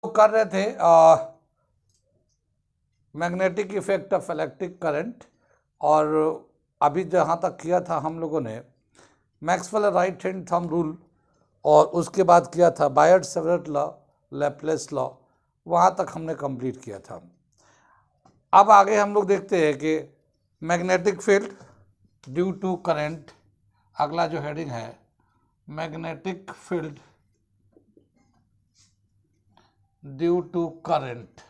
तो कर रहे थे magnetic effect of electric current, और अभी जहाँ तक किया था हम लोगों ने Maxwell right hand thumb rule, और उसके बाद किया था बायट-सैवर्ट लॉ, लैप्लेस लॉ, वहाँ तक हमने कंप्लीट किया था। अब आगे हम लोग देखते हैं कि magnetic field due to current, अगला जो हेडिंग है magnetic field due to current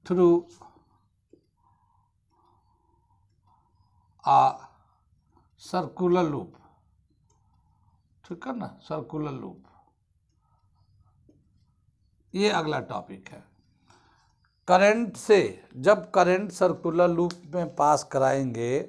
through a circular loop, ठीक है ना, सर्कुलर लूप, ये अगला टॉपिक है। करंट से जब करंट सर्कुलर लूप में पास कराएंगे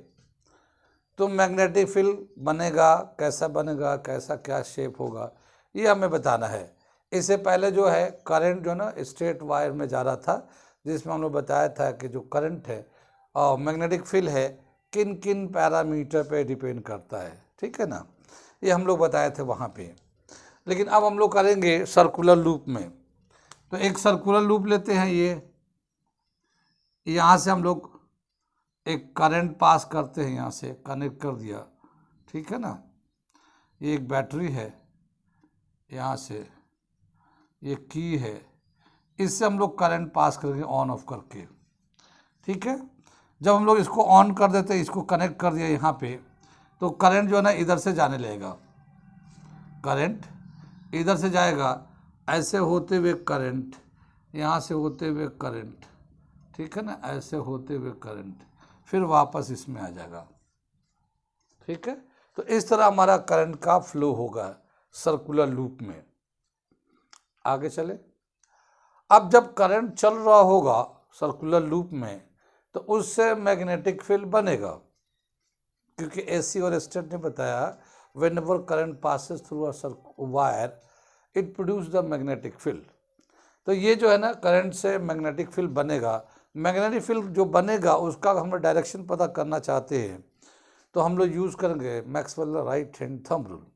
तो मैग्नेटिक फील्ड बनेगा, कैसा बनेगा, कैसा क्या शेप होगा, ये हमें बताना है। इससे पहले जो है करंट जो ना स्ट्रेट वायर में जा रहा था, जिसमें हम लोग बताया था कि जो करंट है और मैग्नेटिक फील्ड है किन किन पैरामीटर पे डिपेंड करता है, ठीक है ना, ये हम लोग बताए थे वहाँ पे। लेकिन अब हम लोग करेंगे सर्कुलर लूप में। तो एक सर्कुलर लूप लेते हैं, ये यहाँ से हम लोग एक करंट पास करते हैं, यहाँ से कनेक्ट कर दिया, ठीक है ना, ये एक बैटरी है, यहाँ से ये की है, इससे हम लोग करंट पास करेंगे ऑन ऑफ करके, ठीक है। जब हम लोग इसको ऑन कर देते हैं, इसको कनेक्ट कर दिया यहाँ पे, तो करंट जो है ना इधर से जाने लगेगा, करंट इधर से जाएगा, ऐसे होते हुए करंट, यहाँ से होते हुए करंट, ठीक है ना, ऐसे होते हुए करंट, फिर वापस इसमें आ जाएगा, ठीक है। तो इस तरह हमारा करंट का फ्लो होगा सर्कुलर लूप में। आगे चले। अब जब करंट चल रहा होगा सर्कुलर लूप में तो उससे मैग्नेटिक फील्ड बनेगा, क्योंकि एसी और स्टेट ने बताया whenever current passes through a wire it produce the magnetic field. तो ये जो है ना करंट से मैग्नेटिक फील्ड बनेगा। मैग्नेटिक फील्ड जो बनेगा उसका हम डायरेक्शन पता करना चाहते हैं तो हम लोग यूज़ करेंगे Maxwell right hand thumb rule,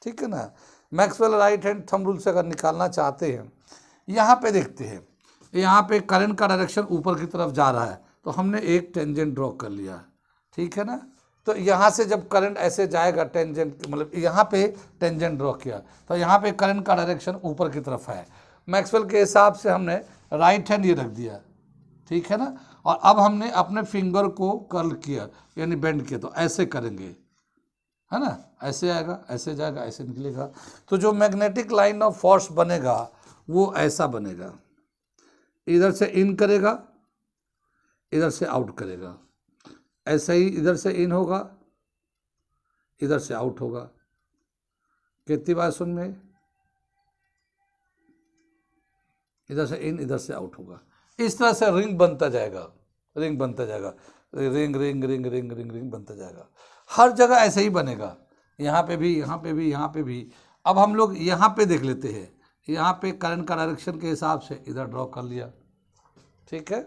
ठीक है ना। Maxwell right hand thumb rule से अगर निकालना चाहते हैं, यहाँ पे देखते हैं, यहाँ पे करंट का डायरेक्शन ऊपर की तरफ जा रहा है, तो हमने एक टेंजेंट ड्रॉ कर लिया, ठीक है ना। तो यहाँ से जब करंट ऐसे जाएगा, टेंजेंट मतलब यहाँ पे टेंजेंट ड्रॉ किया, तो यहाँ पे करंट का डायरेक्शन ऊपर की तरफ है। मैक्सवेल के हिसाब से हमने राइट हैंड ये रख दिया, ठीक है ना। और अब हमने अपने फिंगर को कर्ल किया, यानी बेंड किया, तो ऐसे करेंगे, है ना, ऐसे आएगा, ऐसे जाएगा, ऐसे निकलेगा। तो जो मैग्नेटिक लाइन ऑफ फोर्स बनेगा वो ऐसा बनेगा, इधर से इन करेगा, इधर से आउट करेगा, ऐसे ही इधर से इन होगा, इधर से आउट होगा। कितनी बात सुन में, इधर से इन, इधर से आउट होगा। इस तरह से रिंग बनता जाएगा, रिंग बनता जाएगा, ring ring ring ring ring ring बनता जाएगा। हर जगह ऐसे ही बनेगा, यहाँ पे भी, यहाँ पे भी, यहाँ पे भी। अब हम लोग यहाँ पे देख लेते हैं, यहाँ पे करंट का डायरेक्शन के हिसाब से इधर ड्रॉ कर लिया, ठीक है।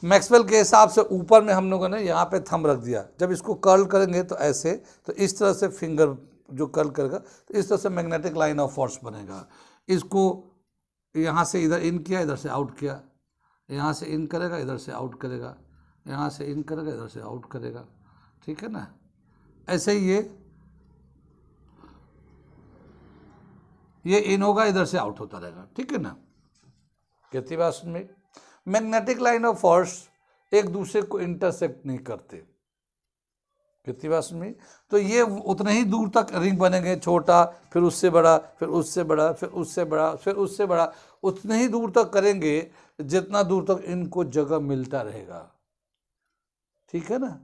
मैक्सवेल के हिसाब से ऊपर में हम लोगों ने यहाँ पे थंब रख दिया। जब इसको कर्ल करेंगे तो ऐसे, तो इस तरह से फिंगर जो कर्ल करेगा तो इस तरह से मैग्नेटिक लाइन ऑफ फोर्स बनेगा। इसको यहाँ से इधर इन किया, इधर से आउट किया, यहाँ से इन करेगा, इधर से आउट करेगा, यहाँ से इन करेगा, इधर से आउट करेगा, ठीक है ना। ऐसे ही ये इन होगा, इधर से आउट होता रहेगा, ठीक है ना। कितनी बात सुन में, मैग्नेटिक लाइन ऑफ फोर्स एक दूसरे को इंटरसेक्ट नहीं करते। कितनी बात सुन में, तो ये उतने ही दूर तक रिंग बनेंगे, छोटा, फिर उससे बड़ा, फिर उससे बड़ा, फिर उससे बड़ा, फिर उससे बड़ा, उतने ही दूर तक करेंगे जितना दूर तक इनको जगह मिलता रहेगा, ठीक है ना।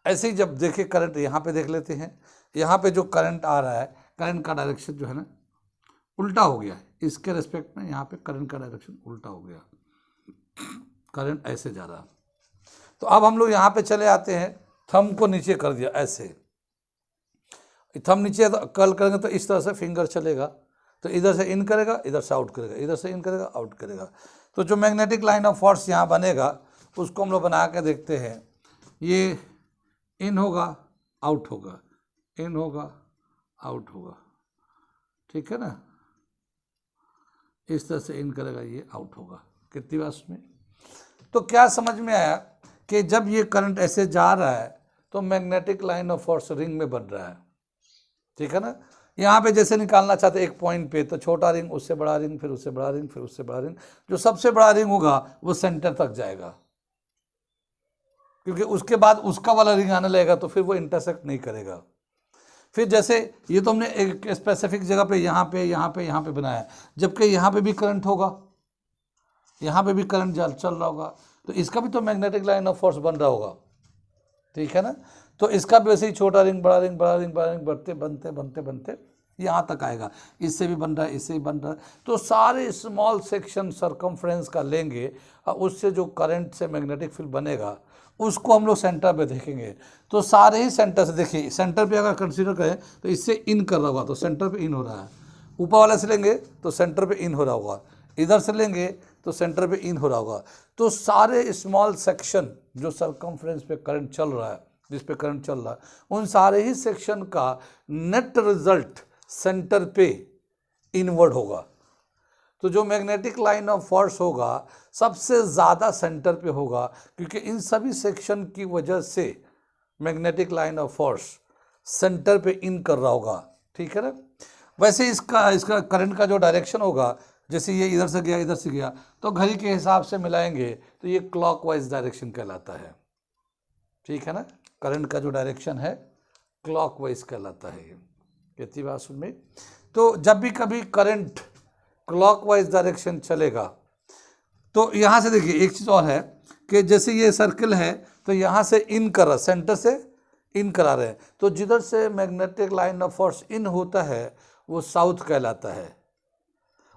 ऐसे ही जब देखे करंट, यहाँ पे देख लेते हैं, यहाँ पे जो करंट आ रहा है, करंट का डायरेक्शन जो है ना उल्टा हो गया है, इसके रेस्पेक्ट में यहाँ पे करंट का डायरेक्शन उल्टा हो गया, करंट ऐसे जा रहा। तो अब हम लोग यहाँ पे चले आते हैं, थंब को नीचे कर दिया, ऐसे थंब नीचे कर्ल करेंगे तो इस तरह से फिंगर चलेगा, तो इधर से इन करेगा, इधर से आउट करेगा, इधर से इन करेगा, आउट करेगा। तो जो मैग्नेटिक लाइन ऑफ फोर्स यहाँ बनेगा उसको हम लोग बना के देखते हैं। ये इन होगा, आउट होगा, इन होगा, आउट होगा, ठीक है ना, इस तरह से इन करेगा, ये आउट होगा। कितनी बात उसमें? तो क्या समझ में आया कि जब ये करंट ऐसे जा रहा है तो magnetic line of force ring में बन रहा है, ठीक है ना। यहाँ पे जैसे निकालना चाहते एक पॉइंट पे, तो छोटा रिंग, उससे बड़ा रिंग, फिर उससे बड़ा रिंग, फिर उससे बड़ा रिंग, जो सबसे बड़ा रिंग होगा वो सेंटर तक जाएगा, क्योंकि उसके बाद उसका वाला रिंग आने लगेगा तो फिर वो इंटरसेक्ट नहीं करेगा। फिर जैसे ये तो हमने एक स्पेसिफिक जगह पे यहाँ पे यहाँ पे यहाँ पे बनाया, जबकि यहाँ पे भी करंट होगा, यहाँ पे भी करंट चल रहा होगा, तो इसका भी तो मैग्नेटिक लाइन ऑफ फोर्स बन रहा होगा, ठीक है ना। तो इसका भी वैसे ही छोटा रिंग बड़ा रिंग बड़ा रिंग बड़ा रिंग बढ़ते बनते बनते बनते यहाँ तक आएगा। इससे भी बन रहा है, इससे भी बन रहा है, तो सारे स्मॉल सेक्शन सरकमफ्रेंस का लेंगे और उससे जो करंट से मैग्नेटिक फील्ड बनेगा उसको हम लोग सेंटर पे देखेंगे। तो सारे ही सेंटर से देखिए, सेंटर पे अगर कंसीडर करें तो इससे इन कर रहा होगा तो सेंटर पे इन हो रहा है, ऊपर वाले से लेंगे तो सेंटर पे इन हो रहा होगा, इधर से लेंगे तो सेंटर पे इन हो रहा होगा। तो सारे स्मॉल सेक्शन जो सरकमफ्रेंस पे करंट चल रहा है, जिस पे करंट चल रहा है, उन सारे ही सेक्शन का नेट रिजल्ट सेंटर पे इनवर्ड होगा। तो जो मैग्नेटिक लाइन ऑफ फोर्स होगा सबसे ज़्यादा सेंटर पे होगा, क्योंकि इन सभी सेक्शन की वजह से magnetic line of force centre पे इन कर रहा होगा, ठीक है ना। वैसे इसका करंट का जो डायरेक्शन होगा, जैसे ये इधर से गया इधर से गया, तो घड़ी के हिसाब से मिलाएंगे तो ये क्लॉकवाइज डायरेक्शन कहलाता है, ठीक है ना। करंट का जो डायरेक्शन है क्लॉकवाइज कहलाता है। ये कितनी बात सुन में? तो जब भी कभी करंट क्लॉकवाइज डायरेक्शन चलेगा तो यहाँ से देखिए एक चीज़ और है कि जैसे ये सर्कल है तो यहाँ से इन कर रहा, सेंटर से इन करा रहे हैं, तो जिधर से magnetic line of force in होता है वो साउथ कहलाता है,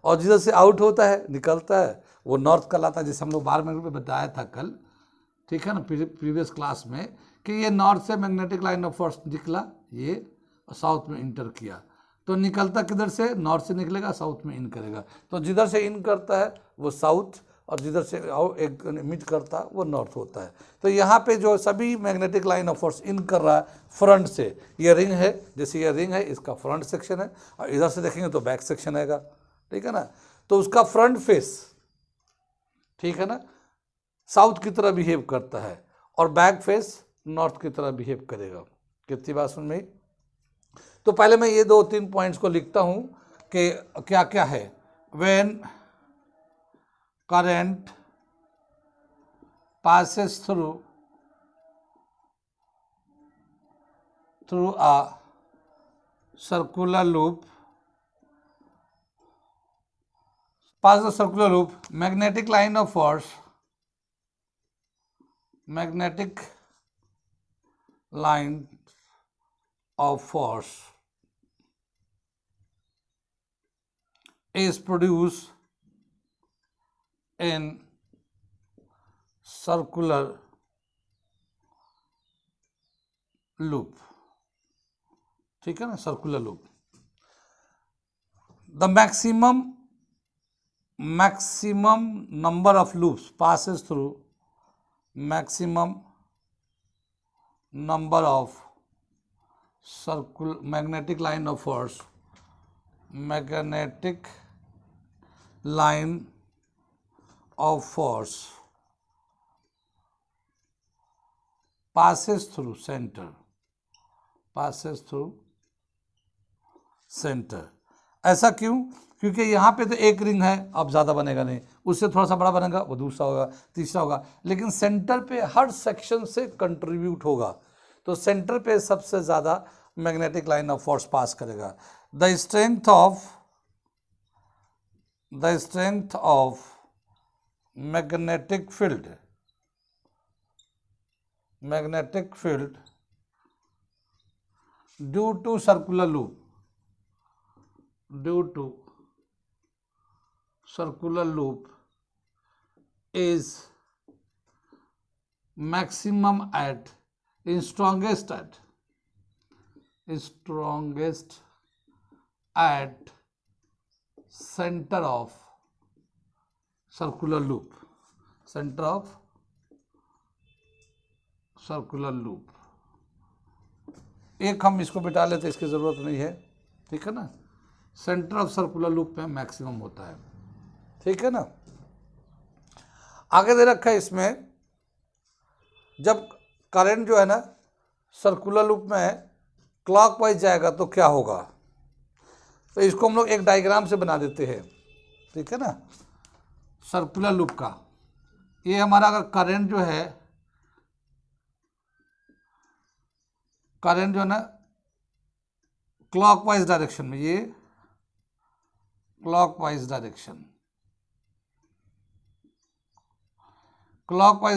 और जिधर से आउट होता है निकलता है वो नॉर्थ कहलाता है। जैसे हम लोग 12 मिनट में बताया था कल, ठीक है ना, प्रीवियस क्लास में, कि ये नॉर्थ से मैग्नेटिक लाइन ऑफ फोर्स निकला, ये साउथ में इंटर किया, तो निकलता किधर से? नॉर्थ से निकलेगा, साउथ में इन करेगा। तो जिधर से इन करता है वो साउथ, और जिधर से एक मिट करता है वो नॉर्थ होता है। तो यहाँ पे जो सभी magnetic line of force in कर रहा है फ्रंट से, ये रिंग है, जैसे ये रिंग है इसका फ्रंट सेक्शन है, और इधर से देखेंगे तो बैक सेक्शन आएगा, ठीक है ना। तो उसका फ्रंट फेस, ठीक है ना, साउथ की तरह बिहेव करता है, और बैक फेस नॉर्थ की तरह बिहेव करेगा। कितनी बात सुन में? तो पहले मैं ये 2-3 पॉइंट्स को लिखता हूं कि क्या क्या है। When current passes through a circular loop, pass the circular loop, magnetic line of force, magnetic line of force is produced in circular loop, ठीक है ना, circular loop. The maximum number of loops passes through maximum number of magnetic line of force, magnetic line of force passes through center। ऐसा क्यों? क्योंकि यहाँ पे तो एक रिंग है, अब ज़्यादा बनेगा नहीं, उससे थोड़ा सा बड़ा बनेगा, वो दूसरा होगा, तीसरा होगा, लेकिन सेंटर पे हर सेक्शन से कंट्रीब्यूट होगा, तो सेंटर पे सबसे ज़्यादा magnetic line of force pass करेगा। The strength of magnetic field due to circular loop is maximum at strongest at center of circular loop, एक हम इसको बिटा लेते, इसकी ज़रूरत नहीं है, ठीक है ना। सेंटर ऑफ सर्कुलर लूप में मैक्सिमम होता है। ठीक है ना। आगे दे रखा है इसमें, जब करंट जो है ना सर्कुलर लूप में क्लॉकवाइज जाएगा तो क्या होगा, तो इसको हम लोग एक डायग्राम से बना देते हैं। ठीक है ना। सर्कुलर लूप का ये हमारा अगर करंट जो है ना क्लॉकवाइज डायरेक्शन में, ये क्लॉकवाइज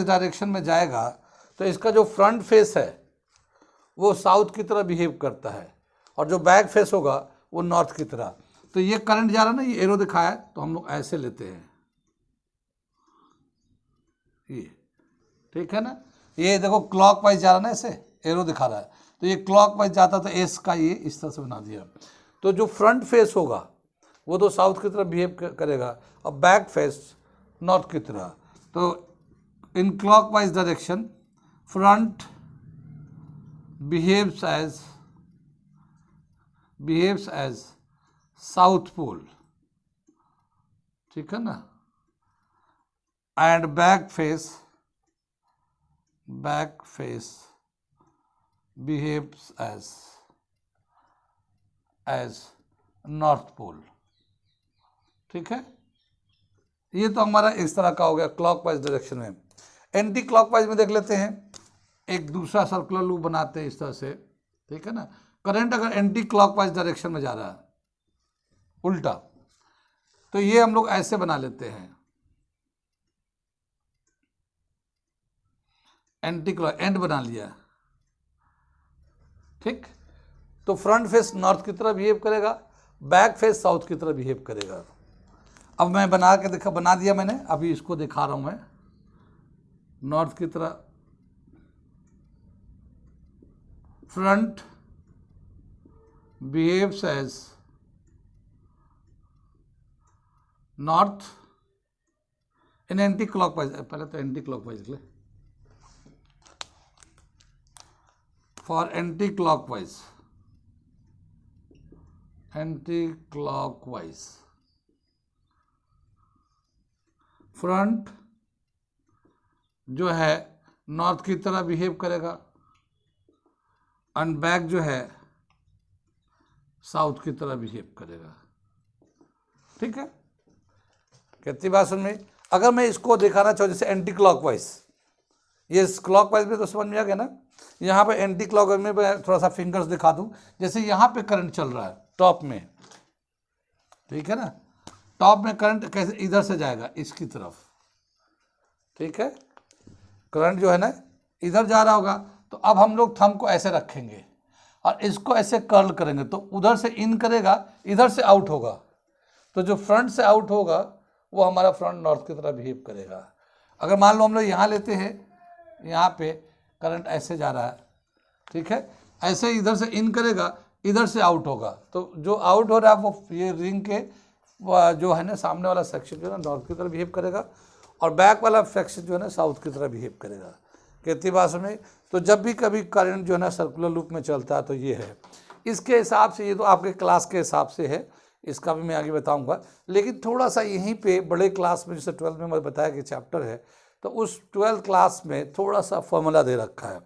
डायरेक्शन में जाएगा तो इसका जो फ्रंट फेस है वो साउथ की तरह बिहेव करता है और जो बैक फेस होगा वो नॉर्थ की तरह। तो ये करंट जा रहा है ना, ये एरो दिखाया है तो हम लोग ऐसे लेते हैं ये। ठीक है ना। ये देखो क्लॉकवाइज जा रहा है ना, ऐसे एरो दिखा रहा है, तो ये क्लॉकवाइज जाता तो एस का ये इस तरह से बना दिया। तो जो फ्रंट फेस होगा वो तो साउथ की तरह बिहेव करेगा और बैक फेस नॉर्थ की तरह। तो in clockwise direction front behaves as south pole. ठीक है ना। And back face behaves as north pole. ठीक है। ये तो हमारा इस तरह का हो गया क्लॉकवाइज डायरेक्शन में। एंटी क्लॉकवाइज में देख लेते हैं, एक दूसरा सर्कुलर लूप बनाते हैं इस तरह से। ठीक है ना। करंट अगर एंटी क्लॉकवाइज डायरेक्शन में जा रहा है उल्टा, तो ये हम लोग ऐसे बना लेते हैं, एंटी क्लॉक एंड बना लिया। ठीक। तो फ्रंट फेस नॉर्थ की तरह बिहेव करेगा, बैक फेस साउथ की तरह बिहेव करेगा। अब मैं बना दिया मैंने, अभी इसको दिखा रहा हूं मैं। नॉर्थ की तरह front behaves as north in anticlockwise. पहले तो एंटी क्लॉकवाइज ले, फॉर एंटी क्लॉकवाइज फ्रंट जो है नॉर्थ की तरह बिहेव करेगा एंड बैक जो है साउथ की तरह बिहेव करेगा। ठीक है। कितनी बात समझ में। अगर मैं इसको दिखाना चाहूँ जैसे एंटी क्लॉकवाइज, ये क्लॉकवाइज में तो समझ में आ गया ना। यहाँ पे एंटी क्लॉकवाइज में मैं थोड़ा सा फिंगर्स दिखा दूँ, जैसे यहाँ पे करंट चल रहा है टॉप में। ठीक है ना। टॉप में करंट कैसे इधर से जाएगा इसकी तरफ। ठीक है। करंट जो है ना इधर जा रहा होगा, तो अब हम लोग थंब को ऐसे रखेंगे और इसको ऐसे कर्ल करेंगे, तो उधर से इन करेगा, इधर से आउट होगा। तो जो फ्रंट से आउट होगा वो हमारा फ्रंट नॉर्थ की तरह बिहेव करेगा। अगर मान लो हम लोग यहाँ लेते हैं, यहाँ पे करंट ऐसे जा रहा है। ठीक है। ऐसे इधर से इन करेगा, इधर से आउट होगा, तो जो आउट हो रहा है वो ये रिंग के जो है ना सामने वाला सेक्शन जो है ना नॉर्थ की तरह बिहेव करेगा और बैक वाला सेक्शन जो है ना साउथ की तरह बिहेव करेगा। कितनी बात में। तो जब भी कभी करंट जो है ना सर्कुलर लूप में चलता है तो ये है। इसके हिसाब से, ये तो आपके क्लास के हिसाब से है, इसका भी मैं आगे बताऊंगा। लेकिन थोड़ा सा यहीं पे बड़े क्लास में जैसे 12th में मैं बताया कि चैप्टर है, तो उस 12th क्लास में थोड़ा सा फॉर्मूला दे रखा है।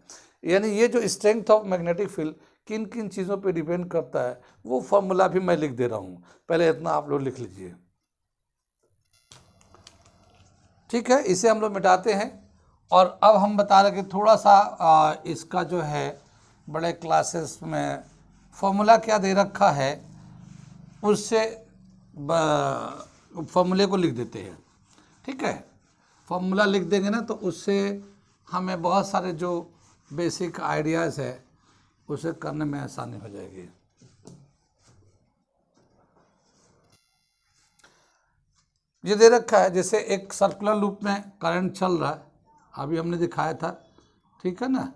यानी ये जो स्ट्रेंथ ऑफ मैग्नेटिक फील्ड किन किन चीज़ों पे डिपेंड करता है वो फॉर्मूला भी मैं लिख दे रहा हूँ। पहले इतना आप लोग लिख लीजिए। ठीक है। इसे हम लोग मिटाते हैं और अब हम बता रहे कि थोड़ा सा इसका जो है बड़े क्लासेस में फॉर्मूला क्या दे रखा है उससे फॉर्मूले को लिख देते हैं। ठीक है। फॉर्मूला लिख देंगे ना तो उससे हमें बहुत सारे जो बेसिक आइडियाज़ है उसे करने में आसानी हो जाएगी। ये दे रखा है जैसे एक सर्कुलर लूप में करंट चल रहा है, अभी हमने दिखाया था। ठीक है ना।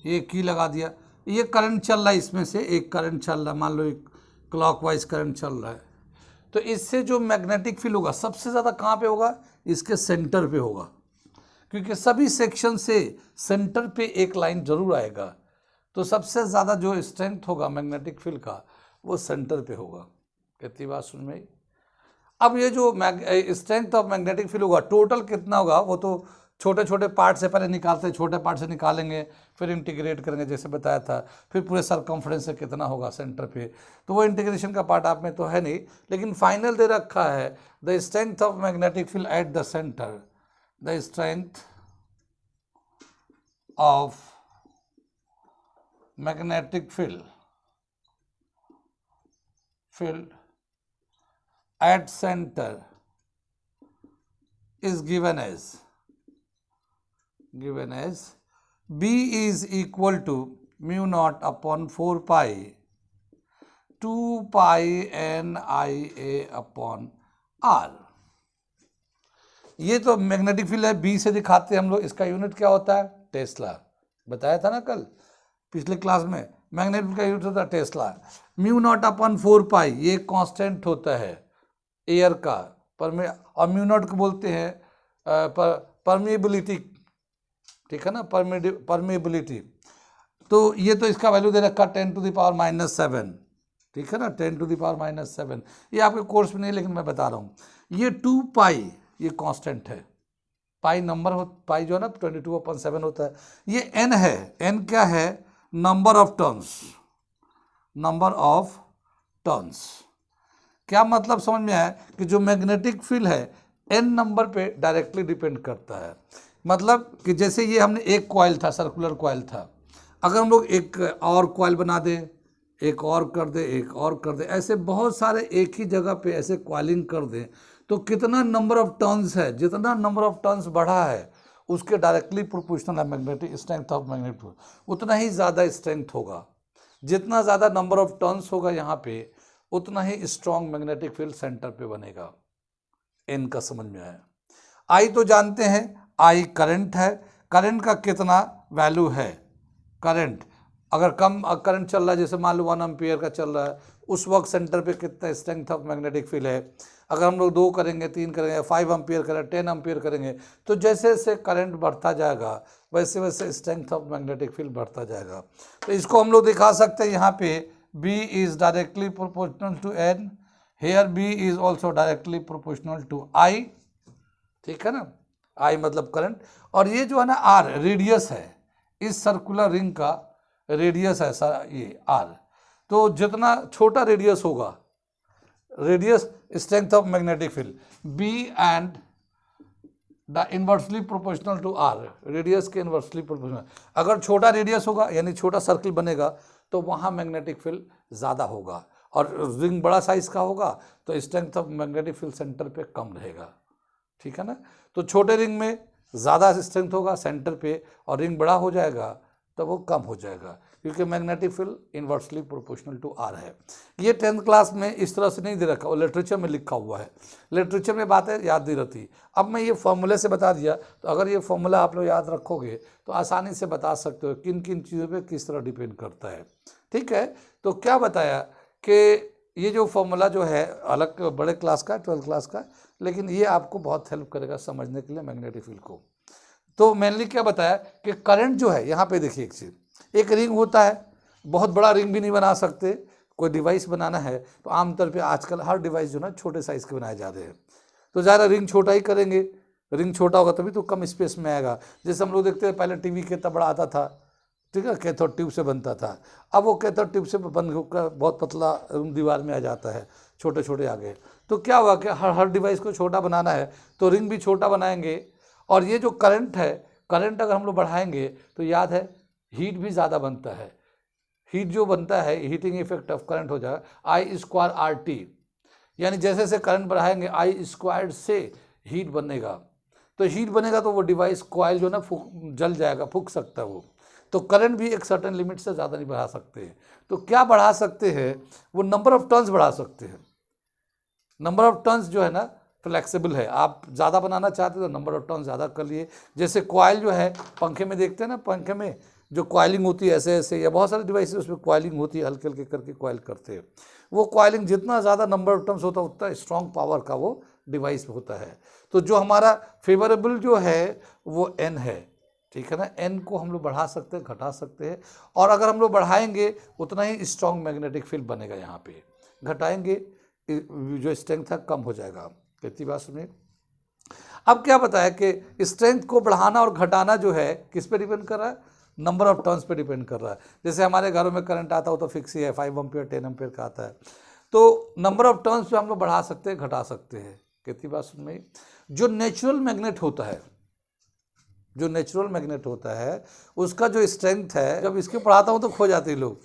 ये की लगा दिया, ये करंट चल रहा है, इसमें से एक करंट चल रहा है, मान लो एक क्लॉकवाइज करंट चल रहा है। तो इससे जो मैग्नेटिक फील्ड होगा सबसे ज़्यादा कहाँ पे होगा, इसके सेंटर पे होगा, क्योंकि सभी सेक्शन से सेंटर पे एक लाइन जरूर आएगा। तो तो सबसे ज़्यादा जो स्ट्रेंथ होगा मैग्नेटिक फील्ड का वो सेंटर पे होगा। कितनी बात सुन में आई? अब ये जो स्ट्रेंथ ऑफ मैग्नेटिक फील्ड होगा टोटल कितना होगा, वो तो छोटे छोटे पार्ट से पहले निकालते हैं, छोटे पार्ट से निकालेंगे फिर इंटीग्रेट करेंगे जैसे बताया था, फिर पूरे सरकमफ्रेंस से कितना होगा सेंटर पे, तो वो इंटीग्रेशन का पार्ट आप में तो है नहीं, लेकिन फाइनल दे रखा है the strength of magnetic field at the centre, the strength of magnetic field at center is given as B is equal to mu naught upon 4 pi 2 pi NIA upon R। ये तो magnetic field है, B से दिखाते हैं हम लोग, इसका unit क्या होता है? टेस्ला। बताया था ना कल पिछले क्लास में, मैग्नेटिक फील्ड का यूनिट होता है टेस्ला। म्यू नॉट अपॉन 4 पाई ये कांस्टेंट होता है एयर का, और म्यू नॉट को बोलते हैं परमिएबिलिटी, ठीक है ना, परमिएबिलिटी। तो ये तो इसका वैल्यू दे रखा 10⁻⁻7, ठीक है ना, 10⁻⁻7। ये आपके कोर्स में नहीं लेकिन मैं बता रहा हूँ। ये 2 पाई ये कांस्टेंट है, पाई नंबर हो, पाई जो है ना 22/7 होता है। ये n है, n क्या है? Number of turns. क्या मतलब समझ में आया कि जो मैग्नेटिक फील्ड है n नंबर पे डायरेक्टली डिपेंड करता है। मतलब कि जैसे ये हमने एक कॉइल था, सर्कुलर कॉइल था, अगर हम लोग एक और कॉइल बना दें, एक और कर दे, एक और कर दे, ऐसे बहुत सारे एक ही जगह पे ऐसे कॉइलिंग कर दें, तो कितना नंबर ऑफ टर्न्स है, जितना नंबर ऑफ टर्न्स बढ़ा है उसके डायरेक्टली प्रोपोर्शनल है magnetic strength of magnetic field, उतना ही ज़्यादा स्ट्रेंथ होगा। जितना ज़्यादा नंबर ऑफ टर्न्स होगा यहाँ पे उतना ही स्ट्रॉन्ग मैग्नेटिक फील्ड सेंटर पे बनेगा। एन का समझ में आया? आई तो जानते हैं, आई करंट है, करंट का कितना वैल्यू है? करंट अगर कम करंट चल रहा है, जैसे मान लो 1 एम्पियर का चल रहा है, उस वक्त सेंटर पे कितना स्ट्रेंथ ऑफ मैग्नेटिक फील्ड है। अगर हम लोग 2 करेंगे, 3 करेंगे, 5 एम्पियर करेंगे, 10 एम्पियर करेंगे, तो जैसे जैसे करंट बढ़ता जाएगा वैसे वैसे स्ट्रेंथ ऑफ मैग्नेटिक फील्ड बढ़ता जाएगा। तो इसको हम लोग दिखा सकते हैं यहाँ पे, B is directly proportional to N, here B is also directly proportional to I, ठीक है ना, I मतलब करंट, और ये जो है ना R रेडियस है, इस सर्कुलर रिंग का रेडियस है ये R। तो जितना छोटा रेडियस होगा, radius strength of magnetic field B and the inversely proportional to R, radius के इन्वर्सली प्रोपोर्शनल। अगर छोटा रेडियस होगा यानी छोटा सर्कल बनेगा तो वहाँ मैग्नेटिक फील्ड ज़्यादा होगा, और रिंग बड़ा साइज का होगा तो strength of magnetic field centre पे कम रहेगा, ठीक है ना। तो छोटे रिंग में ज़्यादा स्ट्रेंथ होगा सेंटर पे, और रिंग बड़ा हो जाएगा तो वो कम हो जाएगा, क्योंकि magnetic field inversely proportional to R है। ये 10th क्लास में इस तरह से नहीं दे रखा, वो लिटरेचर में लिखा हुआ है, लिटरेचर में बातें याद नहीं रहती। अब मैं ये फॉर्मूले से बता दिया, तो अगर ये फॉर्मूला आप लोग याद रखोगे तो आसानी से बता सकते हो किन किन चीज़ों पे किस तरह डिपेंड करता है, ठीक है। तो क्या बताया कि ये जो फॉर्मूला जो है अलग बड़े क्लास का, 12th क्लास का, लेकिन ये आपको बहुत हेल्प करेगा समझने के लिए मैग्नेटिक फील्ड को। तो मेनली क्या बताया कि करंट जो है, यहाँ पे देखिए एक चीज़, एक रिंग होता है, बहुत बड़ा रिंग भी नहीं बना सकते, कोई डिवाइस बनाना है तो आमतौर पे आजकल हर डिवाइस जो ना छोटे साइज़ के बनाए जा रहे हैं, तो ज़्यादा रिंग छोटा ही करेंगे, रिंग छोटा होगा तभी तो कम स्पेस में आएगा। जैसे हम लोग देखते हैं पहले टीवी कितना बड़ा आता था, ठीक है, कैथोड ट्यूब से बनता था, अब वो कैथोड ट्यूब से बन होकर बहुत पतला दीवार में आ जाता है, छोटे छोटे आ गए। तो क्या हुआ कि हर डिवाइस को छोटा बनाना है तो रिंग भी छोटा बनाएंगे, और ये जो करंट है, करंट अगर हम लोग बढ़ाएंगे तो याद है हीट भी ज़्यादा बनता है, हीट जो बनता है, हीटिंग इफेक्ट ऑफ करंट हो जाएगा I² RT, यानी जैसे जैसे करंट बढ़ाएंगे I² से हीट बनेगा, तो हीट बनेगा तो वो डिवाइस कॉइल जो ना जल जाएगा, फूक सकता है वो। तो करंट भी एक सर्टेन लिमिट से ज़्यादा नहीं बढ़ा सकते हैं। तो क्या बढ़ा सकते हैं, वो नंबर ऑफ टर्न्स बढ़ा सकते हैं। नंबर ऑफ टर्न्स जो है ना फ्लेक्सिबल है, आप ज़्यादा बनाना चाहते हो तो नंबर ऑफ टर्न्स ज़्यादा कर लिए। जैसे कॉइल जो है पंखे में देखते हैं ना, पंखे में जो कॉइलिंग होती है ऐसे ऐसे, या बहुत सारे डिवाइस उसमें कॉइलिंग होती है, हल्के हल्के करके कॉइल करते हैं। वो कॉइलिंग जितना ज़्यादा नंबर ऑफ टर्न्स होता है उतना स्ट्रॉन्ग पावर का वो डिवाइस होता है। तो जो हमारा फेवरेबल जो है वो N है, ठीक है ना। एन को हम लोग बढ़ा सकते हैं, घटा सकते हैं, और अगर हम लोग बढ़ाएंगे उतना ही स्ट्रॉन्ग मैग्नेटिक फील्ड बनेगा। यहाँ पे घटाएंगे जो स्ट्रेंथ है कम हो जाएगा। कितनी बात सुनिए। अब क्या बताया कि स्ट्रेंथ को बढ़ाना और घटाना जो है किस पे डिपेंड कर रहा है, नंबर ऑफ टर्न्स पे डिपेंड कर रहा है। जैसे हमारे घरों में करंट आता हो तो फिक्स ही है, 5 एम्पियर 10 एम्पियर का आता है, तो नंबर ऑफ टर्न्स पे हम लोग बढ़ा सकते हैं, घटा सकते हैं। कितनी बात सुन में। जो नेचुरल मैग्नेट होता है, जो नेचुरल मैग्नेट होता है उसका जो स्ट्रेंथ है, जब इसके पढ़ाता हूँ तो खो जाते हैं लोग,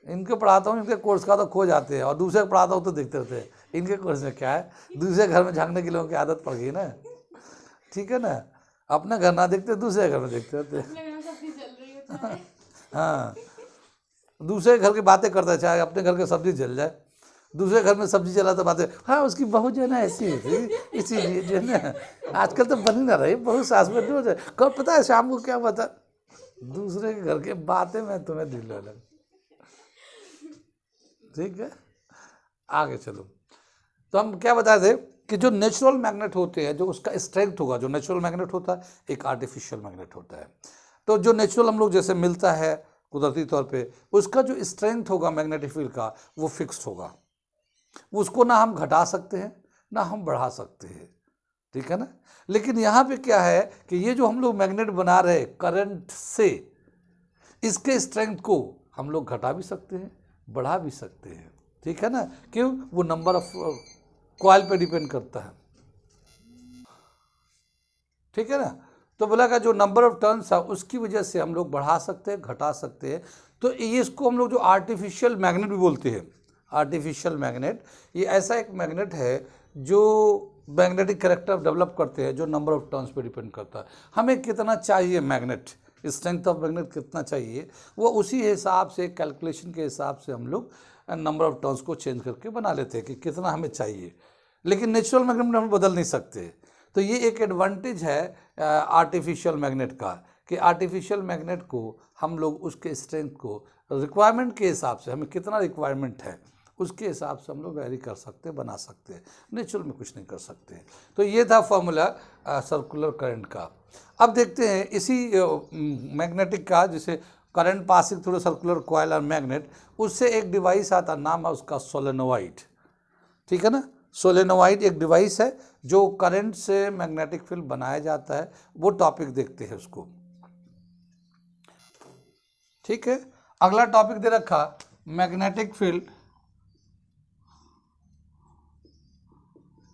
इनके पढ़ाता हूँ इनके कोर्स का तो खो जाते हैं, और दूसरे पढ़ाता हूँ तो देखते रहते हैं इनके कोर्स में क्या है। दूसरे घर में झांकने के लोगों की आदत पड़ गई ना, ठीक है ना। अपना घर ना देखते, दूसरे घर में देखते रहते हैं। हाँ, दूसरे घर की बातें करता है, चाहे अपने घर की सब्जी जल जाए, दूसरे घर में सब्जी जला तो बातें, हाँ उसकी बहू जो है ना ऐसी है, इसीलिए जो है ना आजकल तो बनी ना रही बहू सास में हो जाए। कब पता है शाम को क्या बता, दूसरे के घर के बातें मैं तुम्हें दिल लग। ठीक है, आगे चलो। तो हम क्या बताए थे कि जो नेचुरल मैग्नेट होते हैं, जो उसका स्ट्रेंथ होगा, जो नेचुरल मैग्नेट होता है एक आर्टिफिशियल मैग्नेट होता है। तो जो नेचुरल हम लोग जैसे मिलता है कुदरती तौर पे, उसका जो स्ट्रेंथ होगा मैग्नेटिक फील्ड का वो फिक्स्ड होगा, उसको ना हम घटा सकते हैं ना हम बढ़ा सकते हैं, ठीक है ना। लेकिन यहाँ पे क्या है कि ये जो हम लोग मैग्नेट बना रहे हैं करंट से, इसके स्ट्रेंथ को हम लोग घटा भी सकते हैं, बढ़ा भी सकते हैं, ठीक है ना। क्यों, वो नंबर ऑफ कॉइल पे डिपेंड करता है, ठीक है ना। तो बोला का जो नंबर ऑफ टर्न्स है उसकी वजह से हम लोग बढ़ा सकते हैं, घटा सकते हैं। तो ये इसको हम लोग जो आर्टिफिशियल मैग्नेट भी बोलते हैं। आर्टिफिशियल मैग्नेट ये ऐसा एक मैग्नेट है जो मैग्नेटिक कैरेक्टर डेवलप करते हैं, जो नंबर ऑफ टर्न्स पे डिपेंड करता है। हमें कितना चाहिए मैग्नेट, स्ट्रेंथ ऑफ मैग्नेट कितना चाहिए, वो उसी हिसाब से कैलकुलेशन के हिसाब से हम लोग नंबर ऑफ टर्न्स को चेंज करके बना लेते हैं कि कितना हमें चाहिए। लेकिन नेचुरल मैग्नेट हम बदल नहीं सकते। तो ये एक एडवांटेज है आर्टिफिशियल मैग्नेट का, कि आर्टिफिशियल मैग्नेट को हम लोग उसके स्ट्रेंथ को रिक्वायरमेंट के हिसाब से, हमें कितना रिक्वायरमेंट है उसके हिसाब से हम लोग वेरी कर सकते हैं, बना सकते हैं। नेचुरल में कुछ नहीं कर सकते। तो ये था फॉर्मूला सर्कुलर करंट का। अब देखते हैं इसी मैग्नेटिक का, जिसे current passing through circular coil और मैग्नेट, उससे एक डिवाइस आता, नाम है उसका सोलेनोइड, ठीक है ना। सोलेनोइड एक डिवाइस है जो करंट से मैग्नेटिक फील्ड बनाया जाता है, वो टॉपिक देखते हैं उसको, ठीक है। अगला टॉपिक दे रखा magnetic field,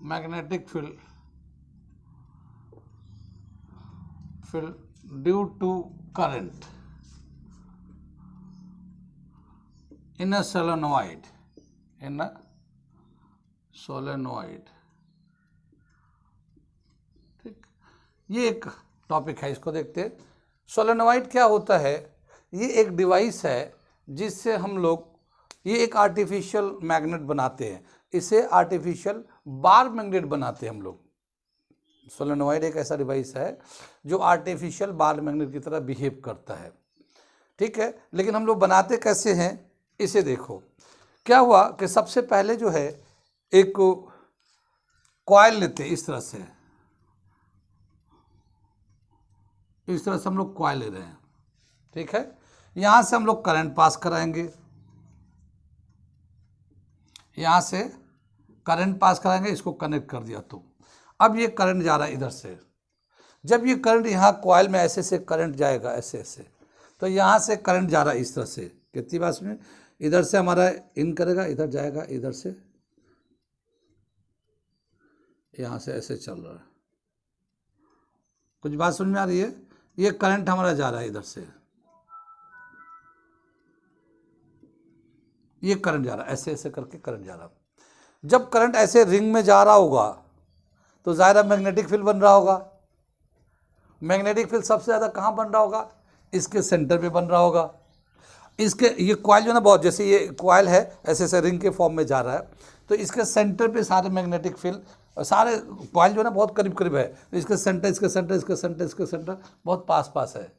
magnetic field due to current in a solenoid, in a solenoid, ठीक। ये एक टॉपिक है, इसको देखते हैं। सोलेनोइड क्या होता है, ये एक डिवाइस है जिससे हम लोग, ये एक आर्टिफिशियल मैग्नेट बनाते हैं, इसे आर्टिफिशियल बार मैग्नेट बनाते हैं हम लोग। सोलेनोइड एक ऐसा डिवाइस है जो आर्टिफिशियल बार मैग्नेट की तरह बिहेव करता है, ठीक है। लेकिन हम लोग बनाते कैसे हैं, इसे देखो। क्या हुआ कि सबसे पहले जो है एक कॉइल लेते हैं, इस तरह से हम लोग कॉइल ले रहे हैं, ठीक है। यहाँ से हम लोग करंट पास कराएंगे, यहाँ से करंट पास कराएंगे, इसको कनेक्ट कर दिया। तो अब ये करंट जा रहा है इधर से, जब ये करंट यहाँ कॉइल में ऐसे से करंट जाएगा, ऐसे ऐसे, तो यहाँ से करंट जा रहा है इस तरह से। कितनी बात में, इधर से हमारा इन करेगा, इधर जाएगा, इधर से यहाँ से ऐसे चल रहा है। कुछ बात समझ में आ रही है। ये करंट हमारा जा रहा है इधर से, ये करंट जा रहा है, ऐसे ऐसे करके करंट जा रहा। जब करंट ऐसे रिंग में जा रहा होगा तो ज़ाहिर मैग्नेटिक फील्ड बन रहा होगा। मैग्नेटिक फील्ड सबसे ज़्यादा कहाँ बन रहा होगा, इसके सेंटर पे बन रहा होगा। इसके ये कॉइल जो है ना, बहुत जैसे ये कॉइल है ऐसे ऐसे रिंग के फॉर्म में जा रहा है, तो इसके सेंटर पे सारे मैग्नेटिक फील्ड, सारे कॉइल जो है ना बहुत करीब करीब है, तो इसके सेंटर, इसके सेंटर, इसके सेंटर, इसके सेंटर बहुत पास पास है,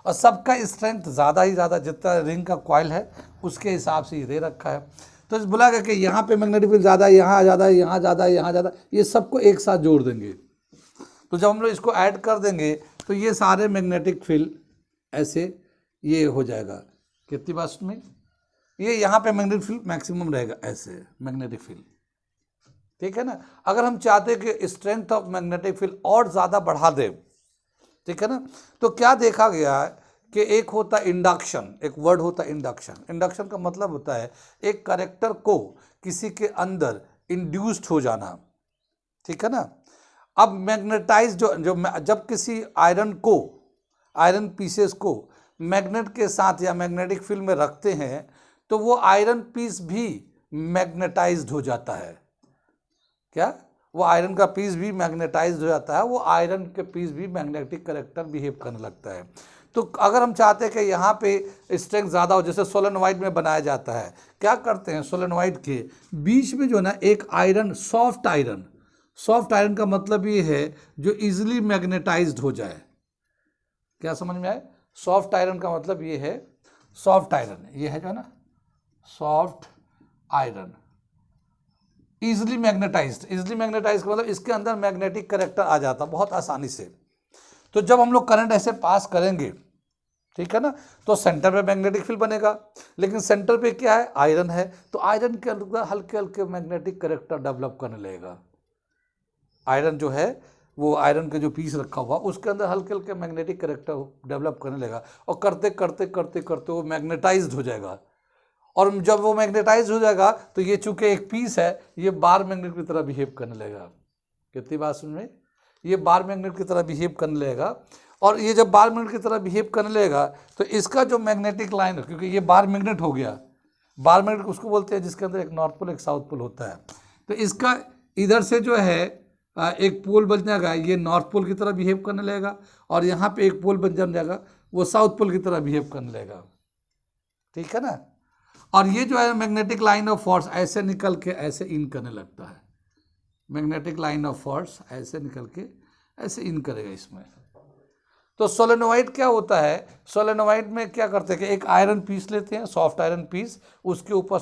और सबका स्ट्रेंथ ज़्यादा ही ज़्यादा, जितना रिंग का कॉइल है उसके हिसाब से ये दे रखा है। तो इस बोला गया कि यहाँ पे मैग्नेटिक फील्ड ज़्यादा है, यहाँ ज़्यादा है, यहाँ ज़्यादा है, यहाँ ज़्यादा, ये सबको एक साथ जोड़ देंगे। तो जब हम लोग इसको ऐड कर देंगे तो ये सारे मैग्नेटिक फील्ड ऐसे ये हो जाएगा। कितनी बात में ये यहाँ पे मैग्नेटिक फील्ड मैक्सिमम रहेगा, ऐसे मैग्नेटिक फील्ड, ठीक है ना। अगर हम चाहते हैं कि स्ट्रेंथ ऑफ मैग्नेटिक फील्ड और ज़्यादा बढ़ा दें, ठीक है ना, तो क्या देखा गया है कि एक होता है इंडक्शन, एक वर्ड होता है इंडक्शन। इंडक्शन का मतलब होता है एक कैरेक्टर को किसी के अंदर इंड्यूस्ड हो जाना, ठीक है ना। अब मैग्नेटाइज जब किसी आयरन पीसेस को मैग्नेट के साथ या मैग्नेटिक फील्ड में रखते हैं तो वो आयरन पीस भी मैग्नेटाइज्ड हो जाता है। क्या वो आयरन का पीस भी मैग्नेटाइज्ड हो जाता है, वो आयरन के पीस भी मैग्नेटिक कैरेक्टर बिहेव करने लगता है। तो अगर हम चाहते हैं कि यहाँ पे स्ट्रेंथ ज़्यादा हो, जैसे सोलेनोइड में बनाया जाता है, क्या करते हैं सोलेनोइड के बीच में जो ना एक आयरन, सॉफ्ट आयरन का मतलब ये है जो इजीली मैग्नेटाइज्ड हो जाए। क्या समझ में आए? सॉफ्ट आयरन का मतलब ये है, सॉफ्ट आयरन ये है जो है ना सॉफ्ट आयरन, इजिली मैग्नेटाइज्ड का मतलब इसके अंदर मैग्नेटिक कैरेक्टर आ जाता बहुत आसानी से। तो जब हम लोग करंट ऐसे पास करेंगे, ठीक है ना, तो सेंटर पे मैग्नेटिक फील्ड बनेगा, लेकिन सेंटर पे क्या है, आयरन है, तो आयरन के अंदर हल्के हल्के मैग्नेटिक कैरेक्टर डेवलप करने लगेगा। आयरन जो है वो आयरन के जो पीस रखा हुआ उसके अंदर हल्के हल्के मैग्नेटिक कैरेक्टर डेवलप करने लगेगा, और करते करते करते करते वो मैग्नेटाइज्ड हो जाएगा। और जब वो मैग्नेटाइज हो जाएगा तो ये चूंकि एक पीस है, ये बार मैग्नेट की तरह बिहेव करने लगेगा। कितनी बात सुन में, ये बार मैग्नेट की तरह बिहेव करने लगेगा। और ये जब बार मैग्नेट की तरह बिहेव करने लगेगा तो इसका जो मैग्नेटिक लाइन है, क्योंकि ये बार मैग्नेट हो गया, बार मैग्नेट उसको बोलते हैं जिसके अंदर एक नॉर्थ पोल एक साउथ पोल होता है, तो इसका इधर से जो है एक पोल बन जाएगा, ये नॉर्थ पोल की तरह बिहेव करने लगेगा, और यहाँ पे एक पोल बन जाएगा वो साउथ पोल की तरह बिहेव करने लगेगा, ठीक है ना। और ये जो है मैग्नेटिक लाइन ऑफ फोर्स ऐसे निकल के ऐसे इन करने लगता है, मैग्नेटिक लाइन ऑफ फोर्स ऐसे निकल के ऐसे इन करेगा इसमें। तो सोलेनोइड क्या होता है, सोलेनोइड में क्या करते हैं कि एक आयरन पीस लेते हैं, सॉफ्ट आयरन पीस, उसके ऊपर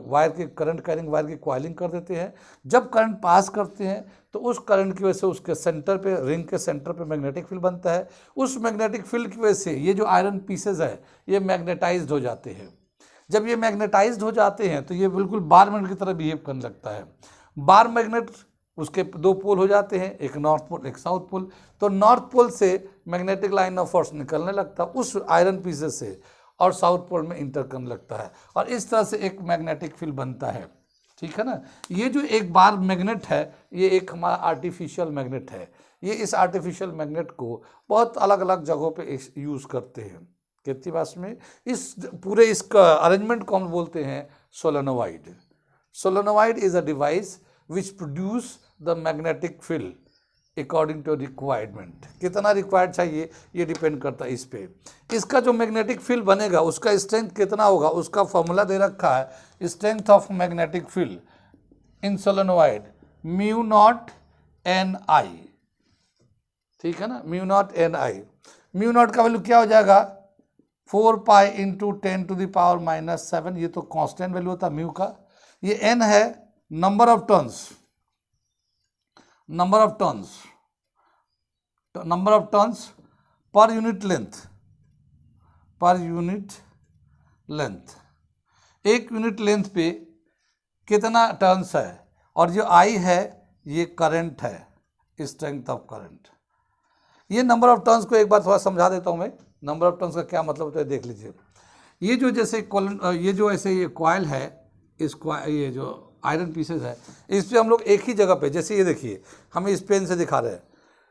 वायर के करंट कैरिंग वायर की कॉइलिंग कर देते हैं। जब करंट पास करते हैं तो उस करंट की वजह से उसके सेंटर पे, रिंग के सेंटर पे मैग्नेटिक फील्ड बनता है। उस मैग्नेटिक फील्ड की वजह से ये जो आयरन पीसेज है ये मैग्नेटाइज्ड हो जाते हैं। जब ये मैग्नेटाइज्ड हो जाते हैं तो ये बिल्कुल बार मैग्नेट की तरह बिहेव करने लगता है। बार मैग्नेट, उसके दो पोल हो जाते हैं, एक नॉर्थ पोल एक साउथ पोल, तो नॉर्थ पोल से मैग्नेटिक लाइन ऑफ फोर्स निकलने लगता है उस आयरन पीसेस से, और साउथ पोल में इंटर करने लगता है, और इस तरह से एक मैग्नेटिक फील्ड बनता है, ठीक है ना। ये जो एक बार मैग्नेट है ये एक हमारा आर्टिफिशियल मैग्नेट है। ये इस आर्टिफिशियल मैग्नेट को बहुत अलग अलग जगहों पे यूज़ करते हैं। कितनी बात में इस पूरे इसका अरेंजमेंट को हम बोलते हैं solenoid. Solenoid is a device which produce the magnetic field according to requirement. कितना रिक्वायर्ड चाहिए ये डिपेंड करता है इस पे। इसका जो मैग्नेटिक फील्ड बनेगा उसका स्ट्रेंथ कितना होगा, उसका फॉर्मूला दे रखा है, strength of magnetic field in solenoid mu naught N I, ठीक है ना, mu naught N I. Mu naught का वैल्यू क्या हो जाएगा 4 pi into 10 to the power -7, ये तो कांस्टेंट वैल्यू होता है म्यू का। ये एन है number of turns, number of turns per unit length, एक यूनिट लेंथ पे कितना टर्न्स है, और जो आई है ये करंट है, स्ट्रेंथ ऑफ करंट। ये नंबर ऑफ टर्न्स को एक बार थोड़ा समझा देता हूँ मैं। नंबर ऑफ टर्न्स का क्या मतलब होता है देख लीजिए। ये जो जैसे ये जो ऐसे ये कॉइल है, इस ये जो आयरन पीसेस है, इस पे हम लोग एक ही जगह पे, जैसे ये देखिए हम इस पेन से दिखा रहे हैं,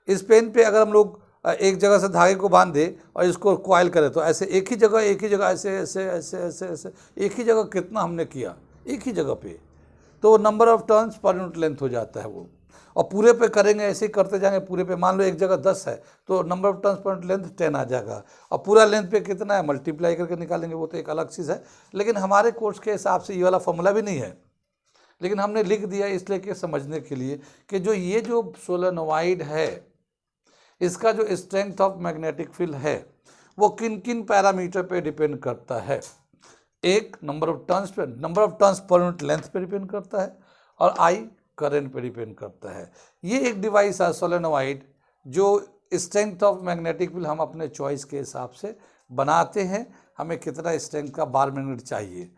इस पेन पे अगर हम लोग एक जगह से धागे को बांध दे और इसको कॉइल करें तो ऐसे एक ही जगह ऐसे ऐसे ऐसे ऐसे ऐसे एक ही जगह कितना हमने किया एक ही जगह पे, तो number of turns per unit length हो जाता है वो। और पूरे पे करेंगे ऐसे ही करते जाएंगे, पूरे पे मान लो एक जगह 10 है तो number of turns per unit length 10 आ जाएगा, और पूरा लेंथ पे कितना है मल्टीप्लाई करके निकालेंगे, वो तो एक अलग चीज़ है। लेकिन हमारे कोर्स के हिसाब से ये वाला फॉर्मूला भी नहीं है, लेकिन हमने लिख दिया इसलिए कि समझने के लिए कि जो ये जो सोलेनोइड है इसका जो स्ट्रेंथ ऑफ मैग्नेटिक फील्ड है वो किन किन पैरामीटर पे डिपेंड करता है। एक number of turns per unit length पे डिपेंड करता है, और आई करंट पे डिपेंड करता है। ये एक डिवाइस है सोलेनोइड जो स्ट्रेंथ ऑफ मैग्नेटिक फील्ड हम अपने चॉइस के हिसाब से बनाते हैं, हमें कितना स्ट्रेंथ का बार मैग्नेट चाहिए,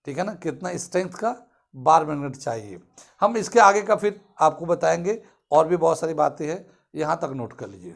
ठीक है ना, कितना स्ट्रेंथ का बार मैग्नेट चाहिए। हम इसके आगे का फिर आपको बताएंगे, और भी बहुत सारी बातें हैं, यहाँ तक नोट कर लीजिए।